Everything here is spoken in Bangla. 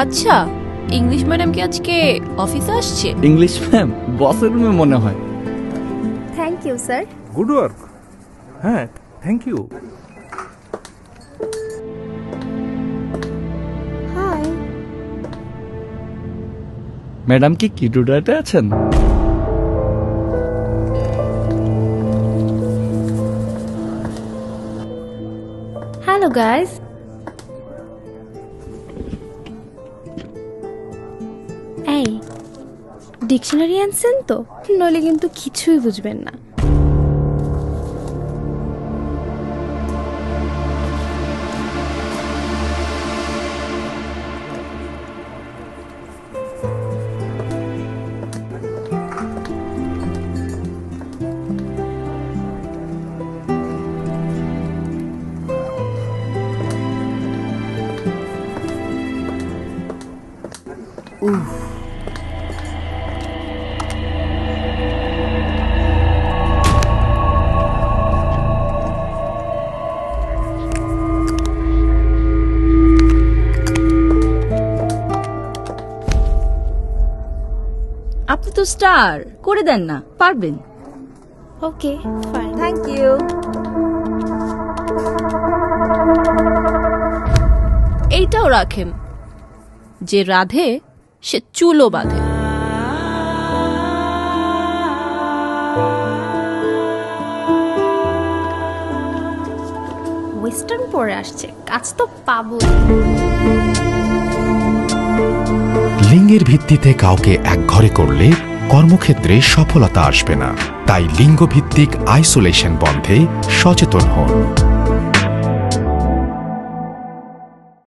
আচ্ছা, ইংলিশ ম্যাডাম কি আজকে অফিসে আসছে? ইংলিশ ম্যাম বসের রুমে মনে হয়। Thank you sir. Good work. হ্যাঁ, থ্যাংক ইউ। হাই। ম্যাডাম কি কিটুডাতে আছেন? Hello guys. এই ডিকশনারি আনছেন তো? নইলে কিন্তু কিছুই বুঝবেন না। আপনি তো স্টার, করে দেন না, পারবেন। Okay fine. Thank you. এইটাও রাখেন, যে রাধে সে চুলও বাঁধে। ওয়েস্টার্ন পরে আসছে, কাজ তো পাবো। লিঙ্গের ভিত্তিতে কাউকে একঘরে করলে কর্মক্ষেত্রে সফলতা আসবে না। তাই লিঙ্গভিত্তিক আইসোলেশন বন্ধে সচেতন হন।